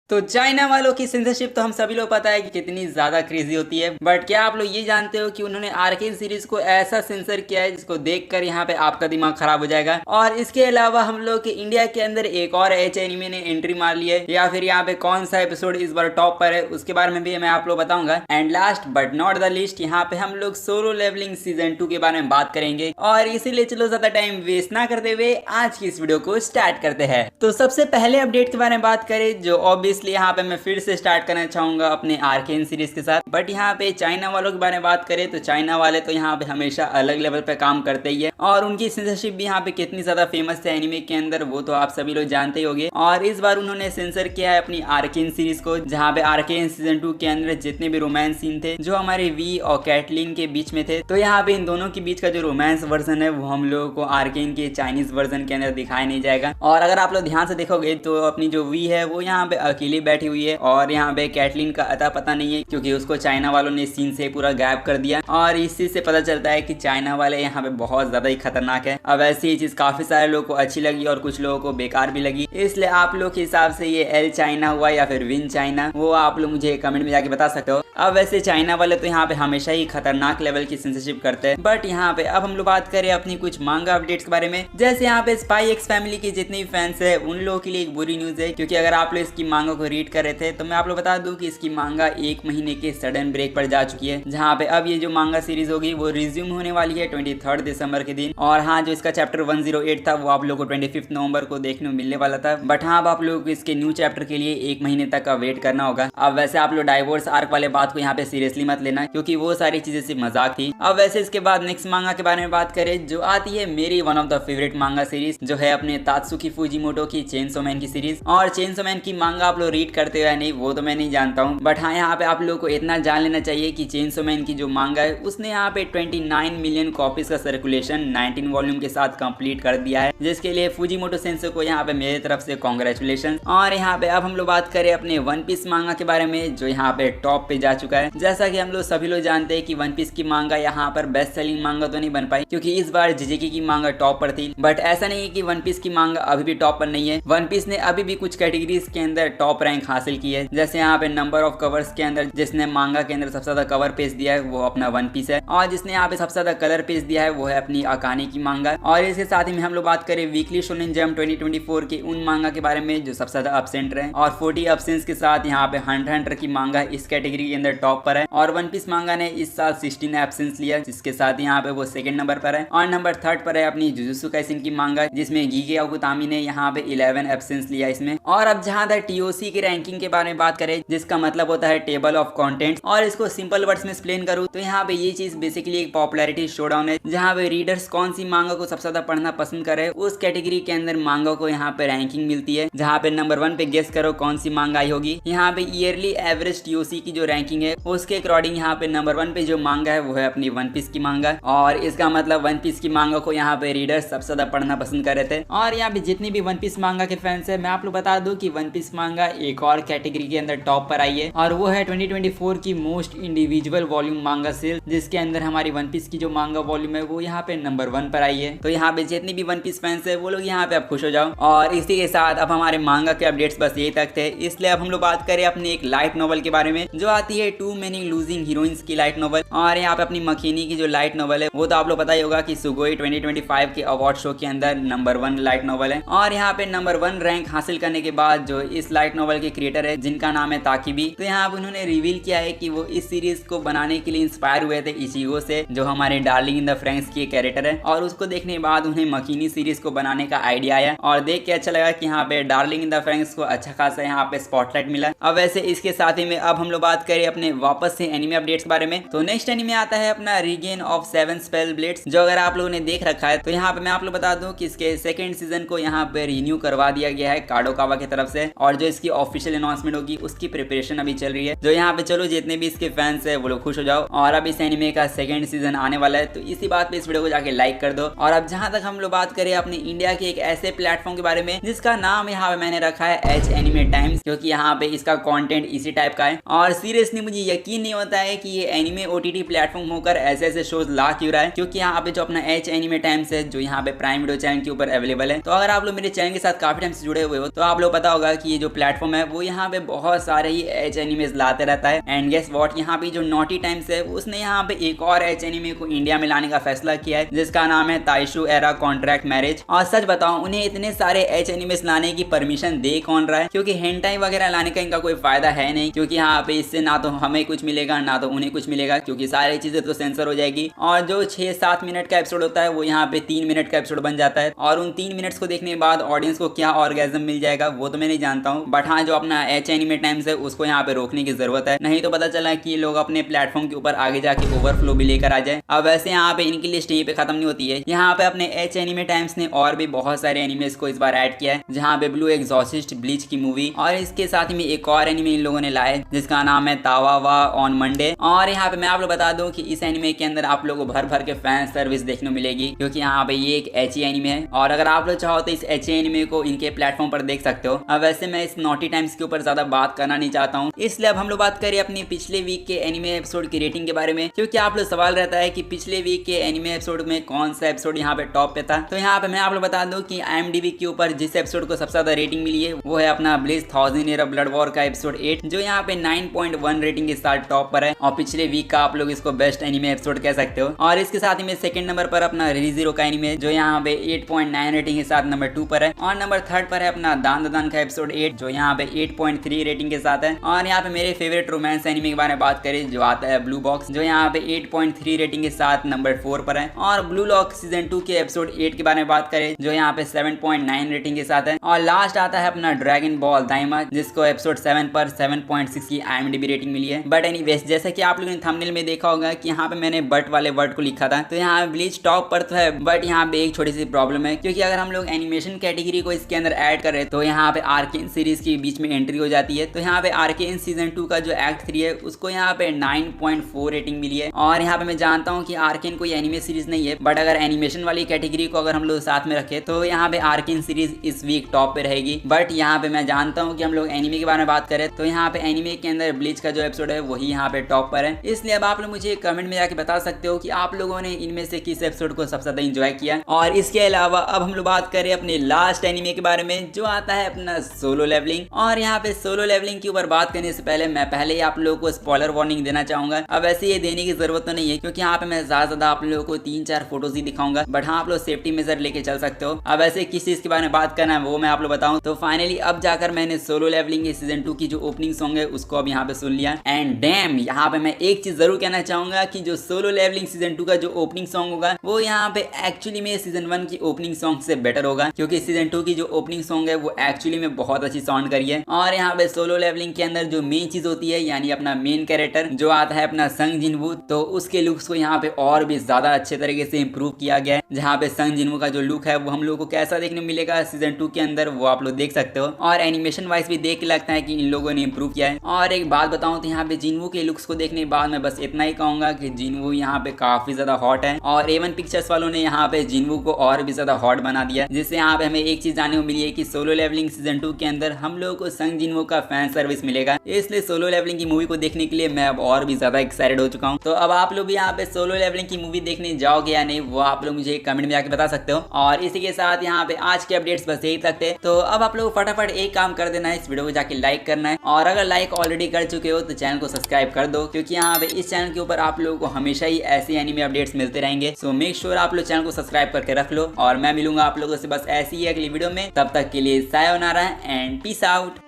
तो चाइना वालों की सेंसरशिप तो हम सभी लोग पता है कि कितनी ज्यादा क्रेजी होती है। बट क्या आप लोग ये जानते हो कि उन्होंने आर्केन सीरीज को ऐसा सेंसर किया है जिसको देखकर यहाँ पे आपका दिमाग खराब हो जाएगा। और इसके अलावा हम लोग के इंडिया के अंदर एक और एच एनिमे ने एंट्री मार ली है, या फिर यहाँ पे कौन सा एपिसोड इस बार टॉप पर है उसके बारे में भी मैं आप लोग बताऊंगा। And last but not the list, यहाँ पे हम लोग सोलो लेवलिंग सीजन 2 के बारे में बात करेंगे। और इसीलिए चलो ज्यादा टाइम वेस्ट ना करते हुए आज की इस वीडियो को स्टार्ट करते हैं। तो सबसे पहले अपडेट के बारे में बात करें, जो ऑब्वियसली यहाँ पे मैं फिर से स्टार्ट करना चाहूंगा अपने आर्केन सीरीज के साथ। बट यहाँ पे चाइना वालों के बारे में बात करें तो चाइना वाले तो यहाँ पे हमेशा अलग लेवल पे काम करते ही है, और उनकी सेंसरशिप भी यहाँ पे कितनी ज्यादा फेमस है एनिमे के अंदर वो तो आप सभी लोग जानते ही होंगे। और इस बार उन्होंने सेंसर किया है अपनी आर्केन सीरीज को, जहाँ पे आर्केन सीजन 2 के अंदर जितने भी रोमांस सीन थे जो हमारे वी और कैटलिन के बीच में थे, तो यहाँ पे इन दोनों के बीच का जो रोमांस वर्जन है वो हम लोगों को आर्केन के चाइनीज वर्जन के अंदर दिखाया नहीं जाएगा। और अगर आप लोग ध्यान से देखोगे तो अपनी जो वी है वो यहाँ पे अकेली बैठी हुई है, और यहाँ पे कैटलिन का अता पता नहीं है क्योंकि उसको चाइना वालों ने सीन से पूरा गायब कर दिया। और इस चीज से पता चलता है कि चाइना वाले यहाँ पे बहुत ज्यादा ही खतरनाक है। अब ऐसी चीज काफी सारे लोगों को अच्छी लगी और कुछ लोगों को बेकार भी लगी, इसलिए आप लोग के हिसाब से ये एल चाइना हुआ या फिर विन चाइना, वो आप लोग मुझे कमेंट में जाके बता सकते हो। अब वैसे चाइना वाले तो यहाँ पे हमेशा ही खतरनाक लेवल की सेंसरशिप करते हैं। बट यहाँ पे अब हम लोग बात करें अपनी कुछ मांगा अपडेट्स के बारे में, जैसे यहाँ पे स्पाई एक्स फैमिली के जितने भी फैंस है उन लोगों के लिए एक बुरी न्यूज है, क्योंकि अगर आप लोग इसकी मांगा को रीड कर रहे थे तो मैं आप लोग बता दूं कि इसकी मांगा 1 महीने के सडन ब्रेक पर जा चुकी है, जहाँ पे अब ये जो मांगा सीरीज होगी वो रिज्यूम होने वाली है 23 दिसंबर के दिन। और हाँ, जो इसका चैप्टर 108 था वो आप लोग को 25 नवंबर को देखने को मिलने वाला था। बट हाँ, अब आप लोग को इसके न्यू चैप्टर के लिए 1 महीने तक का वेट करना होगा। अब वैसे आप लोग डाइवोर्स आर्क वाले बात को यहाँ पे सीरियसली मत लेना, क्योंकि वो सारी चीजें सिर्फ मजाक थी। अब वैसे इसके बाद नेक्स्ट मांगा के बारे में बात करें, जो आती है मेरी वन ऑफ द फेवरेट मांगा सीरीज, जो है अपने तात्सुकी फुजिमोटो की चेनसो मैन की सीरीज। और चेनसो मैन की मांगा आप लोग रीड करते हो या नहीं वो तो मैं नहीं जानता हूँ, बट हाँ यहाँ पे आप लोगों को इतना जान लेना चाहिए कि चेनसो मैन की जो मांगा है उसने यहाँ पे 29 मिलियन कॉपीज का सर्कुलेशन 19 वॉल्यूम के साथ कंप्लीट कर दिया है, जिसके लिए फुजिमोटो सेंसे को यहाँ पे मेरी तरफ से कॉन्ग्रेचुलेशन। और यहाँ पे अब हम लोग बात करें अपने वन पीस मांगा के बारे में, जो यहाँ पे टॉप पे जा चुका है। जैसा कि हम लोग सभी लोग जानते हैं कि वन पीस की मांगा यहाँ पर बेस्ट सेलिंग मांगा तो नहीं बन पाई, क्योंकि इस बार जिजेकी की मांगा टॉप पर थी। बट ऐसा नहीं है कि वन पीस की मांगा अभी भी टॉप पर नहीं है। वन पीस ने अभी भी कुछ कैटेगरीज के अंदर टॉप रैंक हासिल की है, जैसे यहाँ पे नंबर ऑफ कवर्स के अंदर जिसने मांगा के अंदर सबसे ज्यादा कवर पेज दिया है वो अपना वन पीस है, और जिसने यहाँ पे सबसे ज्यादा कलर पेज दिया है वो है अपनी अकाने की मांगा। और इसके साथ ही में हम लोग बात करें वीकली शोनेन जंप 2024 के उन मांगा के बारे में जो सबसे ज्यादा एब्सेंट रहे, और 40 एब्सेंस के साथ यहाँ पे हंटर की मांगा इस कैटेगरी के अंदर टॉप पर है। और वन पीस मांगा ने इस साल 16 एब्सेंस लिया, जिसके साथ यहाँ पे वो सेकंड नंबर पर है। और नंबर 3 पर है अपनी जुजुत्सु काइसेन की मांगा, जिसमें गीगे ओकुतामी ने यहाँ पे 11 एब्सेंस लिया इसमें। और अब जहाँ तक टीओसी की रैंकिंग के बारे में बात करें, जिसका मतलब होता है टेबल ऑफ कंटेंट, और इसको सिंपल वर्ड्स में एक्सप्लेन करूँ तो यहाँ पे ये चीज बेसिकली एक पॉपुलैरिटी शोडाउन है, जहाँ पे रीडर्स कौन सी मांगा को सबसे ज्यादा पढ़ना पसंद करे उस कैटेगरी के अंदर मांगा को यहाँ पे रैंकिंग मिलती है। जहाँ पे नंबर 1 पे गेस करो कौन सी मांगा आई होगी। यहाँ पे ईयरली एवरेज टीओसी की जो रैंकिंग है उसके अकॉर्डिंग यहाँ पे नंबर 1 पे जो मांगा है वो है अपनी वन पीस की मांगा, और इसका मतलब वन पीस की मांगा को यहाँ पे रीडर्स सबसे ज्यादा पढ़ना पसंद कर रहे थे। और यहाँ पे जितनी भी वन पीस मांगा के फैंस है, मैं आप लोग बता दूं कि वन पीस मांगा एक और कैटेगरी के अंदर टॉप पर आई है, और वो है 2024 की मोस्ट इंडिविजुअल वॉल्यूम मांगा सेल, जिसके अंदर हमारी वन पीस की जो मांगा वॉल्यूम है वो यहाँ पे नंबर 1 पर आई है। तो यहाँ पे जितनी भी वन पीस फैंस है वो लोग यहाँ पे अब खुश हो जाओ। और इसी के साथ अब हमारे मांगा के अपडेट्स बस यही तक थे, इसलिए अब हम लोग बात करें अपनी एक लाइट नॉवल के बारे में, जो आती है टू मेनी लूजिंग हीरोइंस की लाइट नॉवल। और यहाँ पे अपनी मखीनी की जो लाइट नॉवल है वो तो आप लोग पता ही होगा कि सुगोई 2025 के अवार्ड शो के अंदर नंबर 1 लाइट नॉवल है। और यहाँ पे नंबर 1 रैंक हासिल करने के बाद जो इस लाइट नॉवल के क्रिएटर है, जिनका नाम है ताकिबी, तो यहाँ पे उन्होंने रिवील किया है कि वो इस सीरीज को बनाने के लिए इंस्पायर हुए थे इचिगो से, जो हमारे डार्लिंग इन द फ्रैंक्स की कैरेक्टर है। और उसको देखने के बाद उन्हें मखीनी सीरीज को बनाने का आइडिया आया, और देख के अच्छा लगा कि यहाँ पे डार्लिंग इन द फ्रैंक्स को अच्छा खासा यहाँ पे स्पॉटलाइट मिला। अब वैसे इसके साथ ही में अब हम लोग बात करें अपने वापस से एनिमे अपडेट्स के बारे में, तो नेक्स्ट एनिमे आता है अपना रीगेन ऑफ 7 स्पेल ब्लेड्स, जो अगर आप लोगों ने देख रखा है तो यहाँ पे मैं आप लोग बता दूं कि इसके सेकंड सीजन को यहाँ पे रिन्यू करवा दिया गया है काडोकावा की तरफ से, और जो इसकी ऑफिशियल अनाउंसमेंट होगी उसकी प्रिपरेशन अभी चल रही है। जो यहाँ पे चलो जितने भी इसके फैंस है वो लोग खुश हो जाओ, और अब इस एनिमे का सेकंड सीजन आने वाला है, तो इसी बात पे इस वीडियो को जाके लाइक कर दो। और अब जहाँ तक हम लोग बात करें अपने इंडिया के एक ऐसे प्लेटफॉर्म के बारे में जिसका नाम यहाँ पे मैंने रखा है एच एनिमे टाइम्स, क्योंकि यहाँ पे इसका कंटेंट इसी टाइप का है। और सीरियसली इसलिए मुझे यकीन नहीं होता है कि ये एनिमे ओटीटी प्लेटफॉर्म होकर ऐसे ऐसे शोज ला क्यों रहा है, क्योंकि यहाँ पे जो अपना एच एनिमे टाइम्स है जो यहाँ पे प्राइम वीडियो चैनल के ऊपर अवेलेबल है। तो अगर आप लोग मेरे चैनल के साथ काफी टाइम से जुड़े हुए हो तो आप लोग पता होगा कि ये जो प्लेटफॉर्म है वो यहाँ पे बहुत सारे ही एच एनिमेज लाते रहता है। एंड गेस व्हाट, यहाँ पे जो नॉटी टाइम्स है उसने यहाँ पे एक और एच एनिमे को इंडिया में लाने का फैसला किया है जिसका नाम है ताइशु एरा कॉन्ट्रैक्ट मैरिज। और सच बताऊं, उन्हें इतने सारे एच एनिमेज लाने की परमिशन दे कौन रहा है, क्योंकि हेंटाई वगैरह लाने का इनका कोई फायदा है नहीं, क्योंकि यहाँ पे इससे ना तो हमें कुछ मिलेगा ना तो उन्हें कुछ मिलेगा, क्योंकि सारी चीजें तो सेंसर हो जाएगी। और जो 6-7 मिनट का एपिसोड होता है वो यहाँ पे 3 मिनट का एपिसोड बन जाता है, और उन 3 मिनट्स को देखने के बाद ऑडियंस को क्या ऑर्गेजम मिल जाएगा वो तो मैं नहीं जानता हूँ। बट हाँ, जो अपना एच एनिमे टाइम्स है उसको यहाँ पे रोकने की जरूरत है, नहीं तो पता चला कि ये लोग अपने प्लेटफॉर्म के ऊपर आगे जाके ओवरफ्लो भी लेकर आ जाए। अब वैसे यहाँ पे इनकी लिस्ट यहीं पे खत्म नहीं होती है, यहाँ पे अपने एच एनिमे टाइम्स ने और भी बहुत सारे एनिमेस को इस बार ऐड किया है, जहाँ पे ब्लू एग्जॉर्सिस्ट ब्लीच की मूवी और इसके साथ में एक और एनिमे इन लोगों ने लाया है जिसका नाम है तावावा ऑन मंडे। और यहाँ पे मैं आप लोग बता दूं कि इस एनिमे के अंदर आप लोगों को भर भर के फैन सर्विस देखने को मिलेगी, क्योंकि यहाँ पे ये एक एच एनिमे है और अगर आप लोग चाहो तो इस एच एनिमे को इनके प्लेटफॉर्म पर देख सकते हो। अब वैसे मैं इस नॉटी टाइम्स के ऊपर ज्यादा बात करना नहीं चाहता हूँ, इसलिए अब हम लोग बात करें अपनी पिछले वीक के एनिमे एपिसोड की रेटिंग के बारे में, क्योंकि आप लोग सवाल रहता है कि पिछले वीक के एनिमे एपिसोड में कौन सा एपिसोड यहाँ पे टॉप पे था। तो यहाँ पे मैं आप लोग बता दूं कि IMDb के ऊपर जिस एपिसोड को सबसे ज्यादा रेटिंग मिली है वो है अपना ब्लिज 1000 ईयर ब्लड वॉर का एपिसोड 8, जो यहाँ पे 9.1 रेटिंग के साथ टॉप पर है, और पिछले वीक का आप लोग इसको बेस्ट एनिमे एपिसोड कह सकते हो। और इसके साथ ही में सेकंड नंबर पर अपना रीजीरो का एनिमे जो यहाँ पे 8.9 रेटिंग के साथ नंबर 2 पर है, और नंबर 3 पर है अपना दान दान का एपिसोड 8 जो यहाँ पे 8.3 रेटिंग के साथ है। और यहाँ पे मेरे फेवरेट रोमांस एनिमे के बारे में बात करें जो आता है ब्लू बॉक्स, जो यहाँ पे 8.3 रेटिंग के साथ नंबर 4 पर है। और ब्लू लॉक सीजन 2 के एपिसोड 8 के बारे में बात करें जो यहाँ पे 7.9 रेटिंग के साथ है। और लास्ट आता है अपना ड्रैगन बॉल दाइमा जिसको एपिसोड 7 पर 7.6 की IMDb रेटिंग मिली है। बट एनीवेज, जैसा कि आप लोगों ने थंबनेल में देखा होगा कि यहाँ पे मैंने बट वाले वर्ड को लिखा था, तो यहाँ ब्लीच टॉप पर तो है, बट यहाँ पे एक छोटी सी प्रॉब्लम है, क्योंकि अगर हम लोग एनिमेशन कैटेगरी को इसके अंदर ऐड करें तो यहाँ पे आर्केन सीरीज के बीच में एंट्री हो जाती है। तो यहाँ पे आर्केन सीजन 2 का जो एक्ट 3 है उसको यहाँ पे 9.4 रेटिंग मिली है। और यहाँ पे मैं जानता हूँ कि आर्केन कोई एनिमे सीरीज नहीं है, बट अगर एनिमेशन वाली कैटेगरी को अगर हम लोग साथ में रखें तो यहाँ पे आर्केन सीरीज इस वीक टॉप पे रहेगी। बट यहाँ पे मैं जानता हूँ कि हम लोग एनिमे के बारे में बात करें तो यहाँ पे एनिमे के अंदर ब्लीच का जो एपिसोड है वही यहाँ पे टॉप पर है। इसलिए अब आप लोग मुझे कमेंट में जाके बता सकते हो कि आप लोगों ने इनमें से किस एपिसोड को सबसे ज्यादा एंजॉय किया। और इसके अलावा अब हम लोग बात करें अपने लास्ट एनिमे के बारे में जो आता है अपना सोलो लेवलिंग। और यहाँ पे सोलो लेवलिंग के ऊपर बात करने से पहले मैं पहले ही आप लोगों को स्पॉइलर वार्निंग देना चाहूंगा। अब वैसे ये देने की जरूरत तो नहीं है, क्योंकि यहाँ पे मैं ज्यादा आप लोगों को 3-4 फोटोज ही दिखाऊंगा, बट हाँ आप लोग सेफ्टी मेजर लेके चल सकते हो। अब वैसे किस चीज के बारे में बात करना है वो मैं आप लोग बताऊं तो फाइनली अब जाकर मैंने सोलो लेवलिंग के सीजन 2 की जो ओपनिंग सॉन्ग है उसको अब यहाँ पे सुन लिया। एंड डैम, यहाँ पे मैं एक चीज जरूर कहना चाहूंगा कि जो सोलो लेवलिंग सीजन 2 का जो ओपनिंग सॉन्ग होगा वो यहाँ पे एक्चुअली में सीजन 1 की ओपनिंग सॉन्ग से बेटर होगा, क्योंकि सीजन 2 की जो ओपनिंग सॉन्ग है वो एक्चुअली में बहुत अच्छी साउंड करी है। और यहाँ पे सोलो लेवलिंग के अंदर जो मेन चीज होती है यानी अपना मेन कैरेक्टर जो आता है अपना संग जिनवू, तो उसके लुक्स को यहाँ पे और भी ज्यादा अच्छे तरीके से इंप्रूव किया गया है। जहाँ पे संग जिनवू का जो लुक है वो हम लोग को कैसा देखने को मिलेगा सीजन 2 के अंदर वो आप लोग देख सकते हो। और एनिमेशन वाइज भी देख के लगता है कि इन लोगों ने इंप्रूव किया है। और एक बात बताऊं तो यहाँ पे जिनवू के लुक्स को देखने के बाद मैं बस इतना ही कहूंगा कि जिनवू यहाँ पे काफी ज्यादा हॉट है, और A1 पिक्चर्स वालों ने यहाँ पे जिनवू को और भी ज्यादा हॉट बना दिया, जिससे यहाँ पे हमें एक चीज जानने को मिली है कि सोलो लेवलिंग सीजन 2 के अंदर हम लोगों को संग जिनवू का फैन सर्विस मिलेगा। इसलिए सोलो लेवलिंग की मूवी को देखने के लिए मैं अब और भी ज्यादा एक्साइटेड हो चुका हूँ। तो अब आप लोग भी यहाँ पे सोलो लेवलिंग की मूवी देखने जाओगे या नहीं वो आप लोग मुझे कमेंट में जाके बता सकते हो। और इसी के साथ यहाँ पे आज के अपडेट्स बस यही तक थे। तो अब आप लोग फटाफट एक काम कर देना है, इस वीडियो को जाके लाइक करना है, और अगर लाइक ऑलरेडी कर चुके हो तो चैनल को सब्सक्राइब कर दो, क्योंकि यहाँ पे इस चैनल के ऊपर आप लोगों को हमेशा ही ऐसे एनिमे अपडेट्स मिलते रहेंगे। सो मेक श्योर आप लोग चैनल को सब्सक्राइब करके रख लो, और मैं मिलूंगा आप लोगों से बस ऐसी ही अगली वीडियो में। तब तक के लिए सायोनारा एंड पीस आउट।